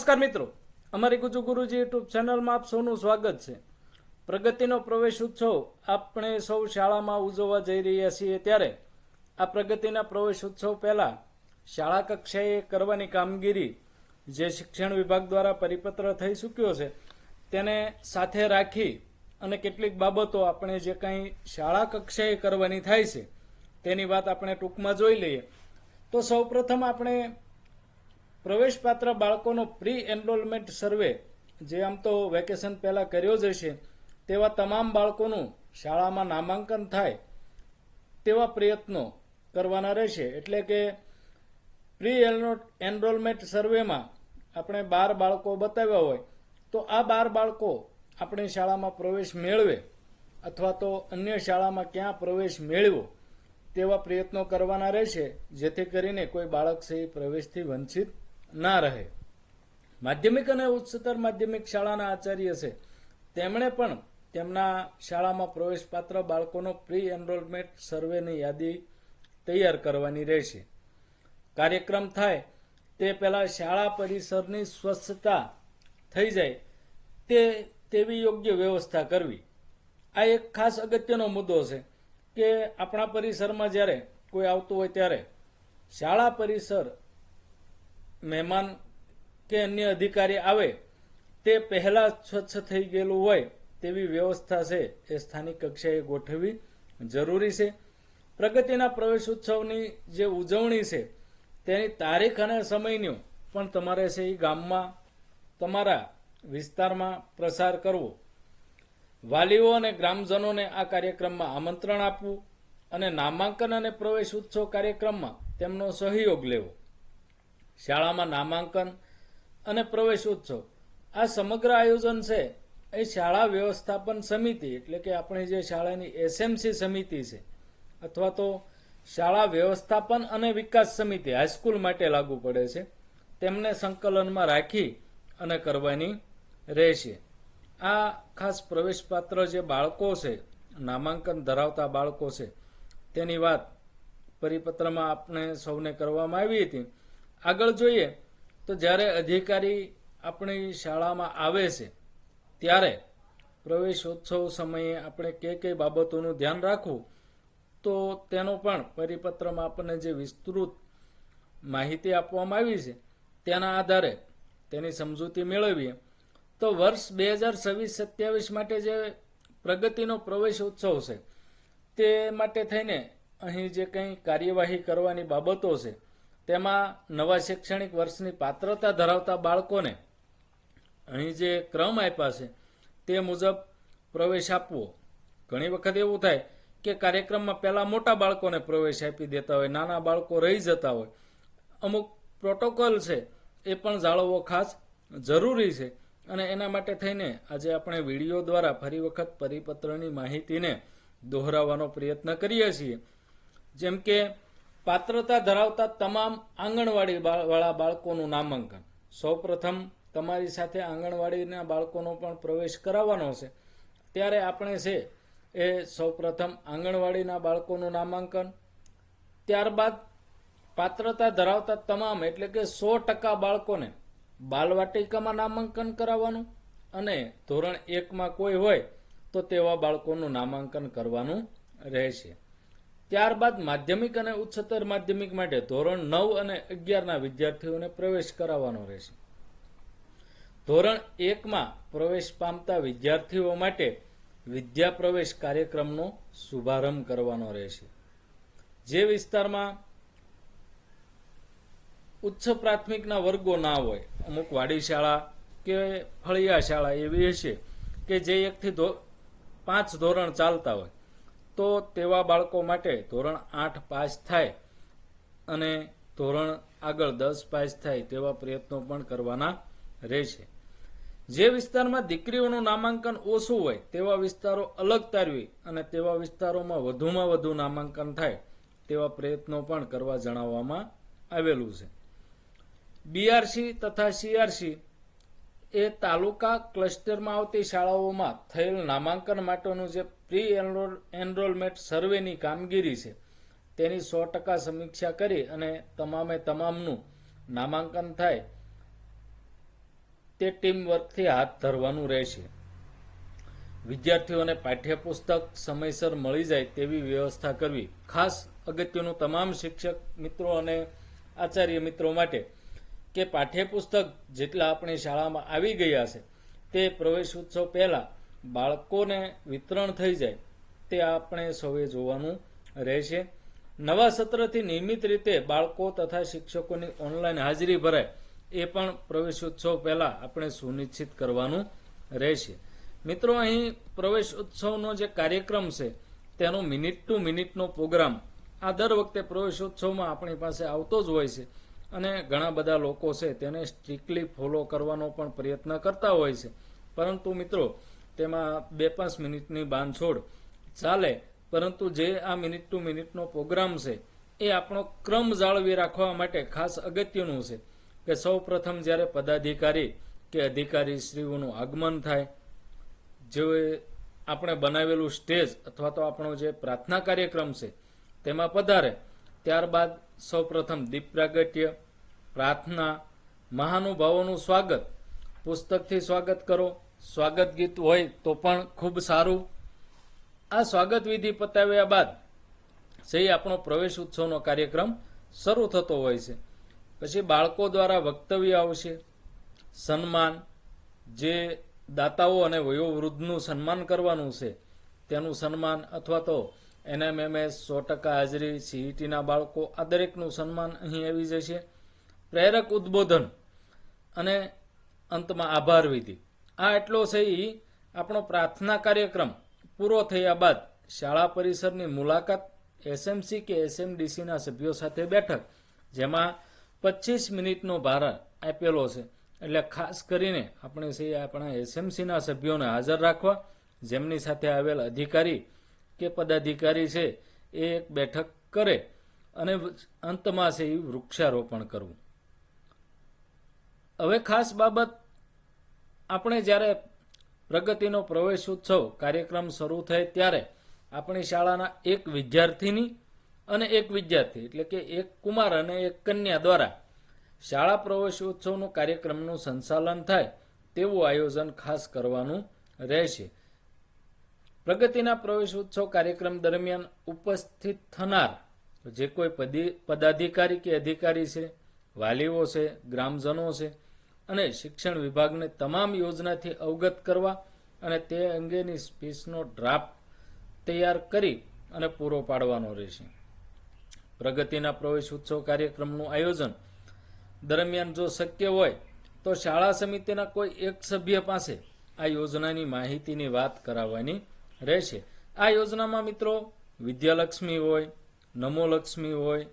નમસ્કાર મિત્રો, અમારી ગુજુ ગુરુજી યુટ્યુબ ચેનલમાં આપ સૌનું સ્વાગત છે। પ્રગતિનો પ્રવેશ ઉત્સવ આપણે સૌ શાળામાં ઉજવવા જઈ રહ્યા છીએ, ત્યારે આ પ્રગતિના પ્રવેશ ઉત્સવ પહેલા શાળા કક્ષાએ કરવાની કામગીરી જે શિક્ષણ વિભાગ દ્વારા પરિપત્ર થઈ ચૂક્યો છે તેને સાથે રાખી અને કેટલીક બાબતો આપણે જે કંઈ શાળા કક્ષાએ કરવાની થાય છે તેની વાત આપણે ટૂંકમાં જોઈ લઈએ। તો સૌપ્રથમ આપણે પ્રવેશપાત્ર બાળકોનો પ્રી એનરોલમેન્ટ સર્વે જે આમ તો વેકેશન પહેલાં કર્યો જ હશે તેવા તમામ બાળકોનું શાળામાં નામાંકન થાય તેવા પ્રયત્નો કરવાના રહેશે। એટલે કે પ્રી એનરોલમેન્ટ સર્વેમાં આપણે 12 બાળકો બતાવ્યા હોય તો આ 12 બાળકો આપણી શાળામાં પ્રવેશ મેળવે અથવા તો અન્ય શાળામાં ક્યાં પ્રવેશ મેળવ્યો તેવા પ્રયત્નો કરવાના રહેશે, જેથી કરીને કોઈ બાળક છે એ પ્રવેશથી વંચિત ના રહે। માધ્યમિક અને ઉચ્ચતર માધ્યમિક શાળાના આચાર્ય છે તેમણે પણ તેમના શાળામાં પ્રવેશપાત્ર બાળકોનો પ્રી એનરોલમેન્ટ સર્વેની યાદી તૈયાર કરવાની રહેશે। કાર્યક્રમ થાય તે પહેલાં શાળા પરિસરની સ્વચ્છતા થઈ જાય તેવી યોગ્ય વ્યવસ્થા કરવી। આ એક ખાસ અગત્યનો મુદ્દો છે કે આપણા પરિસરમાં જ્યારે કોઈ આવતું હોય ત્યારે શાળા પરિસર મહેમાન કે અન્ય અધિકારી આવે તે પહેલાં સ્વચ્છ થઈ ગયેલું હોય તેવી વ્યવસ્થા છે એ સ્થાનિક કક્ષાએ ગોઠવવી જરૂરી છે। પ્રગતિના પ્રવેશ ઉત્સવની જે ઉજવણી છે તેની તારીખ અને સમયનો પણ તમારે છે એ ગામમાં તમારા વિસ્તારમાં પ્રસાર કરવો। વાલીઓ અને ગ્રામજનોને આ કાર્યક્રમમાં આમંત્રણ આપવું અને નામાંકન અને પ્રવેશ ઉત્સવ કાર્યક્રમમાં તેમનો સહયોગ લેવો। શાળામાં નામાંકન અને પ્રવેશ ઉત્સવ આ સમગ્ર આયોજન છે એ શાળા વ્યવસ્થાપન સમિતિ એટલે કે આપણી જે શાળાની એસએમસી સમિતિ છે અથવા તો શાળા વ્યવસ્થાપન અને વિકાસ સમિતિ હાઈસ્કૂલ માટે લાગુ પડે છે તેમને સંકલનમાં રાખી અને કરવાની રહેશે। આ ખાસ પ્રવેશપાત્ર જે બાળકો છે, નામાંકન ધરાવતા બાળકો છે તેની વાત પરિપત્રમાં આપણે સૌને કરવામાં આવી હતી। આગળ જોઈએ તો જ્યારે અધિકારી આપણી શાળામાં આવે છે ત્યારે પ્રવેશોત્સવ સમયે આપણે કઈ બાબતોનું ધ્યાન રાખવું તો તેનો પણ પરિપત્રમાં આપણને જે વિસ્તૃત માહિતી આપવામાં આવી છે તેના આધારે તેની સમજૂતી મેળવીએ તો વર્ષ 2026-27 માટે જે પ્રગતિનો પ્રવેશ ઉત્સવ છે તે માટે થઈને અહીં જે કંઈ કાર્યવાહી કરવાની બાબતો છે તેમાં નવા શૈક્ષણિક વર્ષની પાત્રતા ધરાવતા બાળકોને અહીં જે ક્રમ આપ્યા છે તે મુજબ પ્રવેશ આપવો। ઘણી વખત એવું થાય કે કાર્યક્રમમાં પહેલાં મોટા બાળકોને પ્રવેશ આપી દેતા હોય, નાના બાળકો રહી જતા હોય। અમુક પ્રોટોકોલ છે એ પણ જાળવવો ખાસ જરૂરી છે અને એના માટે થઈને આજે આપણે વિડીયો દ્વારા ફરી વખત પરિપત્રની માહિતીને દોહરાવવાનો પ્રયત્ન કરીએ છીએ। જેમ કે પાત્રતા ધરાવતા તમામ આંગણવાડી વાળા બાળકોનું નામાંકન, સૌપ્રથમ તમારી સાથે આંગણવાડીના બાળકોનો પણ પ્રવેશ કરાવવાનો છે ત્યારે આપણે છે એ સૌપ્રથમ આંગણવાડીના બાળકોનું નામાંકન, ત્યારબાદ પાત્રતા ધરાવતા તમામ એટલે કે 100% બાળકોને બાલવાટિકામાં નામાંકન કરાવવાનું અને ધોરણ 1માં કોઈ હોય તો તેવા બાળકોનું નામાંકન કરવાનું રહેશે। ત્યારબાદ માધ્યમિક અને ઉચ્ચતર માધ્યમિક માટે ધોરણ 9 અને 11ના વિદ્યાર્થીઓને પ્રવેશ કરાવવાનો રહેશે। ધોરણ 1માં પ્રવેશ પામતા વિદ્યાર્થીઓ માટે વિદ્યા પ્રવેશ કાર્યક્રમનો શુભારંભ કરવાનો રહેશે। જે વિસ્તારમાં ઉચ્ચ પ્રાથમિકના વર્ગો ના હોય, અમુક વાડી શાળા કે ફળિયા શાળા એવી હશે કે જે 1 થી 5 ધોરણ ચાલતા હોય તો તેવા બાળકો માટે ધોરણ 8 પાસ થાય અને ધોરણ આગળ 10 પાસ થાય તેવા પ્રયત્નો પણ કરવાના રહેશે। જે વિસ્તારમાં દીકરીઓનું નામાંકન ઓછું હોય તેવા વિસ્તારો અલગ તારવી અને તેવા વિસ્તારોમાં વધુમાં વધુ નામાંકન થાય તેવા પ્રયત્નો પણ કરવા જણાવવામાં આવેલું છે। બીઆરસી તથા સીઆરસી એ તાલુકા ક્લસ્ટરમાં આવતી શાળાઓમાં થયેલ નામાંકન માટેનું જે પ્રી એનરોલમેન્ટ સર્વેની કામગીરી છે તેની 100% સમીક્ષા કરી અને તમામનું નામાંકન થાય તે ટીમ વર્કથી હાથ ધરવાનું રહેશે. વિદ્યાર્થીઓને પાઠ્યપુસ્તક સમયસર મળી જાય તેવી વ્યવસ્થા કરવી. ખાસ અગત્યનું તમામ શિક્ષક મિત્રો અને આચાર્ય મિત્રો માટે કે પાઠ્યપુસ્તક જેટલા આપણી શાળામાં આવી ગયા છે તે પ્રવેશ ઉત્સવ પહેલા બાળકોને વિતરણ થઈ જાય તે આપણે સૌએ જોવાનું રહેશે. નવા સત્રથી નિયમિત રીતે બાળકો તથા શિક્ષકોની ઓનલાઈન હાજરી ભરાય એ પણ પ્રવેશ ઉત્સવ પહેલા આપણે સુનિશ્ચિત કરવાનું રહેશે. મિત્રો, અહીં પ્રવેશ ઉત્સવનો જે કાર્યક્રમ છે તેનો મિનિટ ટુ મિનિટનો પ્રોગ્રામ આ દર વખતે પ્રવેશ ઉત્સવમાં આપણી પાસે આવતો જ હોય છે અને ઘણા બધા લોકો છે તેને સ્ટ્રિક્ટલી ફોલો કરવાનો પણ પ્રયત્ન કરતા હોય છે. પરંતુ મિત્રો, તેમાં 2-5 મિનિટની બાંધછોડ ચાલે, પરંતુ જે આ મિનિટ ટુ મિનિટનો પ્રોગ્રામ છે એ આપણો ક્રમ જાળવી રાખવા માટે ખાસ અગત્યનું છે કે સૌ પ્રથમ જ્યારે પદાધિકારી કે અધિકારી શ્રીઓનું આગમન થાય, જે આપણે બનાવેલું સ્ટેજ અથવા તો આપણો જે પ્રાર્થના કાર્યક્રમ છે તેમાં પધારે, ત્યારબાદ સૌ પ્રથમ દીપ પ્રાગટ્ય, પ્રાર્થના, મહાનુભાવોનું સ્વાગત, પુસ્તકથી સ્વાગત કરો, સ્વાગત ગીત હોય તો પણ ખૂબ સારું. આ સ્વાગત વિધિ પતાવ્યા બાદ સહી આપણો પ્રવેશ ઉત્સવનો કાર્યક્રમ શરૂ થતો હોય છે. પછી બાળકો દ્વારા વક્તવ્ય આવશે, સન્માન, જે દાતાઓ અને વયોવૃદ્ધનું સન્માન કરવાનું છે તેનું સન્માન, અથવા તો NMMS 100% હાજરી, CETના બાળકો, આ દરેકનું સન્માન અહીં આવી જશે. પ્રેરક ઉદ્બોધન અને અંતમાં આભાર વિધિ. આ એટલો છે આપણો પ્રાર્થના કાર્યક્રમ પૂરો થયા બાદ શાળા પરિસરની મુલાકાત, SMC કે SMDCના સભ્યો સાથે બેઠક, જેમાં 25 મિનિટનો ભાર આપેલો છે. એટલે ખાસ કરીને આપણે આપણા SMCના સભ્યોને હાજર રાખવા, જેમની સાથે આવેલ અધિકારી કે પદાધિકારી છે એ એક બેઠક કરે અને અંતમાં છે એ વૃક્ષારોપણ કરવું. હવે ખાસ બાબત, આપણે જ્યારે પ્રગતિનો પ્રવેશ ઉત્સવ કાર્યક્રમ શરૂ થાય ત્યારે આપણી શાળાના એક વિદ્યાર્થીની અને એક વિદ્યાર્થી એટલે કે એક કુમાર અને એક કન્યા દ્વારા શાળા પ્રવેશ ઉત્સવનો કાર્યક્રમનું સંચાલન થાય તેવું આયોજન ખાસ કરવાનું રહેશે. પ્રગતિના પ્રવેશ ઉત્સવ કાર્યક્રમ દરમિયાન ઉપસ્થિત થનાર જે કોઈ પદાધિકારી કે અધિકારી છે, વાલીઓ છે, ગ્રામજનો છે અને શિક્ષણ વિભાગને તમામ યોજનાથી અવગત કરવા અને તે અંગેની સ્પીચનો ડ્રાફ્ટ તૈયાર કરી અને પૂરો પાડવાનો રહેશે. પ્રગતિના પ્રવેશ ઉત્સવ કાર્યક્રમનું આયોજન દરમિયાન જો શક્ય હોય તો શાળા સમિતિના કોઈ એક સભ્ય પાસે આ યોજનાની માહિતીની વાત કરાવવાની રહેશે. આ યોજનામાં મિત્રો વિદ્યાલક્ષ્મી હોય, નમોલક્ષ્મી હોય,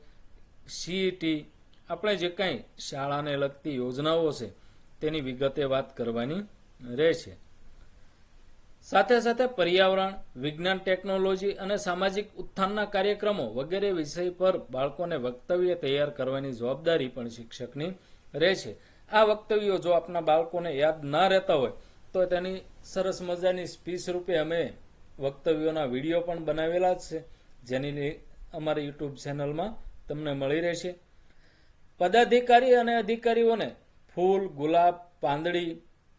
CET, આપણે જે કાંઈ શાળાને લગતી યોજનાઓ છે તેની વિગતે વાત કરવાની રહેશે. સાથે સાથે પર્યાવરણ, વિજ્ઞાન, ટેકનોલોજી અને સામાજિક ઉત્થાનના કાર્યક્રમો વગેરે વિષય પર બાળકોને વક્તવ્ય તૈયાર કરવાની જવાબદારી પણ શિક્ષકની રહેશે. આ વક્તવ્યો જો આપણા બાળકોને યાદ ના રહેતા હોય તો તેની સરસ મજાની સ્પીચ રૂપે અમે વક્તવ્યોના વિડીયો પણ બનાવેલા જ છે, જેની અમારી YouTube ચેનલમાં તમને મળી રહેશે. પદાધિકારી અને અધિકારીઓને ફૂલ, ગુલાબ, પાંદડી,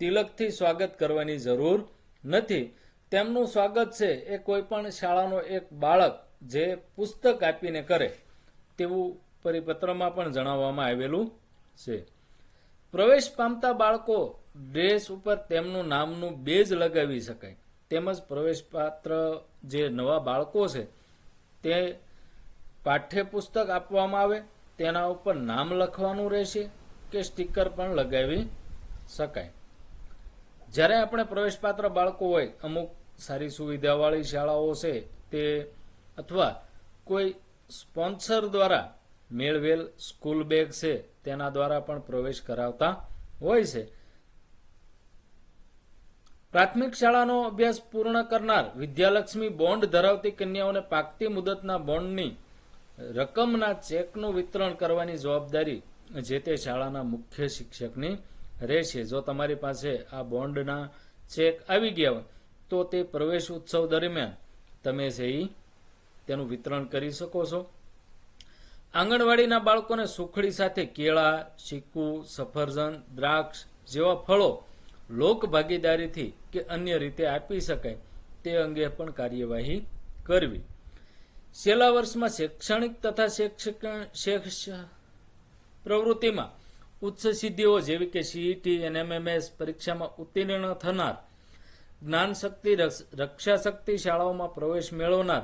તિલકથી સ્વાગત કરવાની જરૂર નથી. તેમનું સ્વાગત છે એ કોઈ પણ શાળાનો એક બાળક જે પુસ્તક આપીને કરે તેવું પરિપત્રમાં પણ જણાવવામાં આવેલું છે. પ્રવેશ પામતા બાળકો ડ્રેસ ઉપર તેમનું નામનું બેજ લગાવી શકાય. તેમજ પ્રવેશપાત્ર જે નવા બાળકો છે તે પાઠ્યપુસ્તક આપવામાં આવે તેના ઉપર નામ લખવાનું રહેશે કે સ્ટીકર પણ લગાવી શકાય. જ્યારે આપણે પ્રવેશપાત્ર બાળકો હોય, અમુક સારી સુવિધાવાળી શાળાઓ છે તે અથવા કોઈ સ્પોન્સર દ્વારા મેળવેલ સ્કૂલ બેગ છે તેના દ્વારા પણ પ્રવેશ કરાવતા હોય છે. પ્રાથમિક શાળાનો અભ્યાસ પૂર્ણ કરનાર વિદ્યાલક્ષ્મી બોન્ડ ધરાવતી કન્યાઓને પાકતી મુદતના બોન્ડની રકમના ચેકનું વિતરણ કરવાની જવાબદારી જે તે શાળાના મુખ્ય શિક્ષકની રહેશે. જો તમારી પાસે આ બોન્ડના ચેક આવી ગયા હોય તો તે પ્રવેશ ઉત્સવ દરમિયાન તમે છે તેનું વિતરણ કરી શકો છો. આંગણવાડીના બાળકોને સુખડી સાથે કેળા, ચીકુ, સફરજન, દ્રાક્ષ, જેવા ફળો લોક ભાગીદારીથી કે અન્ય રીતે આપી શકાય તે અંગે પણ કાર્યવાહી કરવી. છેલ્લા વર્ષમાં શૈક્ષણિક તથા પ્રવૃત્તિમાં ઉચ્ચ સિદ્ધિઓ જેવી કે સીઈટી, એનએમએમએસ પરીક્ષામાં ઉત્તીર્ણ થનાર, જ્ઞાન શક્તિ, રક્ષા શક્તિ શાળાઓમાં પ્રવેશ મેળવનાર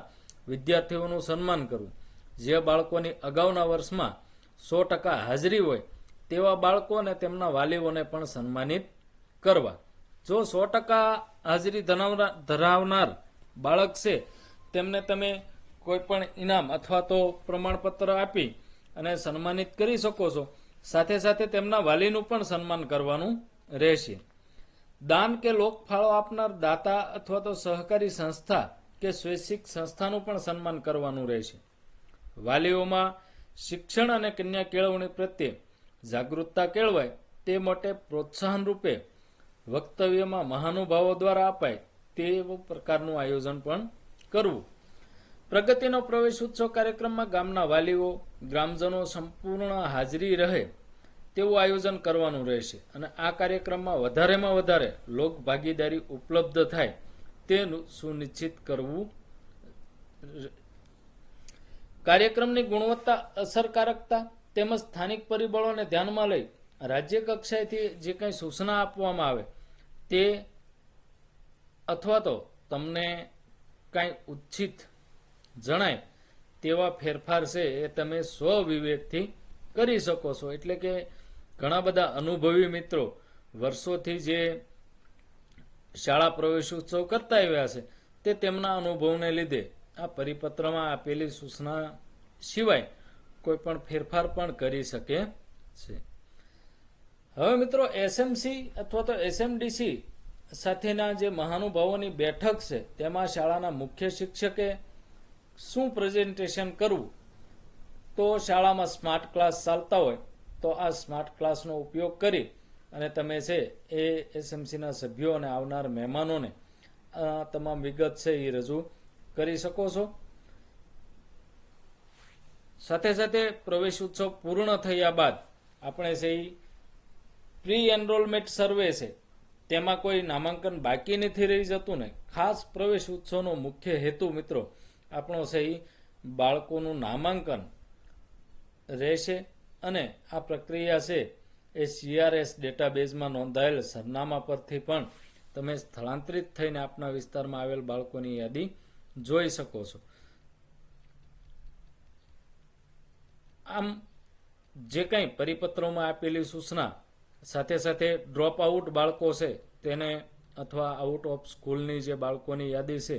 વિદ્યાર્થીઓનું સન્માન કરવું. જે બાળકોની અગાઉના વર્ષમાં 100% હાજરી હોય તેવા બાળકો અને તેમના વાલીઓને પણ સન્માનિત કરવા. જો 100% હાજરી ધરાવનાર બાળક છે તેમને તમે કોઈ પણ ઇનામ અથવા તો પ્રમાણપત્ર આપી અને સન્માનિત કરી શકો છો. સાથે સાથે તેમના વાલીનું પણ સન્માન કરવાનું રહેશે. દાન કે લોકફાળો આપનાર દાતા અથવા તો સહકારી સંસ્થા કે સ્વૈચ્છિક સંસ્થાનું પણ સન્માન કરવાનું રહેશે. વાલીઓમાં શિક્ષણ અને કન્યા કેળવણી પ્રત્યે જાગૃતતા કેળવાય તે માટે પ્રોત્સાહન રૂપે વક્તવ્યમાં મહાનુભાવો દ્વારા અપાય તેવું પ્રકારનું આયોજન પણ કરવું. પ્રગતિનો પ્રવેશ ઉત્સવ કાર્યક્રમમાં ગામના વાલીઓ, ગ્રામજનો સંપૂર્ણ હાજરી રહે તેવું આયોજન કરવાનું રહેશે અને આ કાર્યક્રમમાં વધારેમાં વધારે લોક ભાગીદારી ઉપલબ્ધ થાય તે સુનિશ્ચિત કરવું. કાર્યક્રમની ગુણવત્તા, અસરકારકતા તેમજ સ્થાનિક પરિબળોને ધ્યાનમાં લઈ રાજ્ય કક્ષાએથી જે કંઈ સૂચના આપવામાં આવે તે અથવા તો તમને કાંઈ ઉચિત જણાય તેવા ફેરફાર છે એ તમે સ્વવિવેકથી કરી શકો છો. એટલે કે ઘણા બધા અનુભવી મિત્રો વર્ષોથી જે શાળા પ્રવેશોત્સવ કરતા આવ્યા છે તે તેમના અનુભવને લીધે આ પરિપત્રમાં આપેલી સૂચના સિવાય કોઈ પણ ફેરફાર પણ કરી શકે છે. હવે મિત્રો એસએમસી અથવા તો એસએમડીસી સાથેના જે મહાનુભાવોની બેઠક છે તેમાં શાળાના મુખ્ય શિક્ષકે શું પ્રેઝન્ટેશન કરવું. તો શાળામાં સ્માર્ટ ક્લાસ ચાલતા હોય તો આ સ્માર્ટ ક્લાસનો ઉપયોગ કરી અને તમે છે એ એસએમસીના સભ્યો અને આવનાર મહેમાનોને તમામ વિગત છે એ રજૂ કરી શકો છો. સાથે સાથે પ્રવેશ ઉત્સવ પૂર્ણ થયા બાદ આપણે છે એ પ્રી એનરોલમેન્ટ સર્વે છે તેમાં કોઈ નામાંકન બાકી નથી રહી જતું ને. ખાસ પ્રવેશ ઉત્સવનો મુખ્ય હેતુ મિત્રો આપણો છે એ બાળકોનું નામાંકન રહેશે અને આ પ્રક્રિયા છે એ CRS ડેટાબેઝમાં નોંધાયેલ સરનામા પરથી પણ તમે સ્થળાંતરિત થઈને આપના વિસ્તારમાં આવેલ બાળકોની યાદી જોઈ શકો છો. આમ જે કંઈ પરિપત્રોમાં આપેલી સૂચના સાથે સાથે ડ્રોપ આઉટ બાળકો છે તેને અથવા આઉટ ઓફ સ્કૂલની જે બાળકોની યાદી છે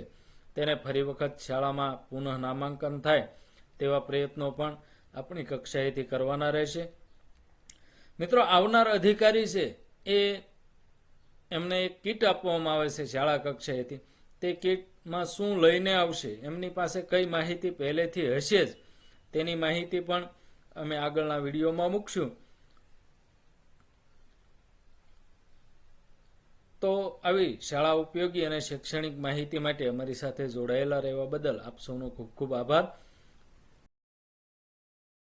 તેને ફરી વખત શાળામાં પુનઃ નામાંકન થાય તેવા પ્રયત્નો પણ આપણી કક્ષાએથી કરવાના રહેશે. મિત્રો આવનાર અધિકારી છે એ એમને એક કીટ આપવામાં આવે છે શાળા કક્ષાએથી. તે કીટમાં શું લઈને આવશે, એમની પાસે કઈ માહિતી પહેલેથી હશે જ તેની માહિતી પણ અમે આગળના વિડીયોમાં મૂકશું. તો આવી શાળા ઉપયોગી અને શૈક્ષણિક માહિતી માટે અમારી સાથે જોડાયેલા રહેવા બદલ આપ સૌનો ખૂબ ખૂબ આભાર.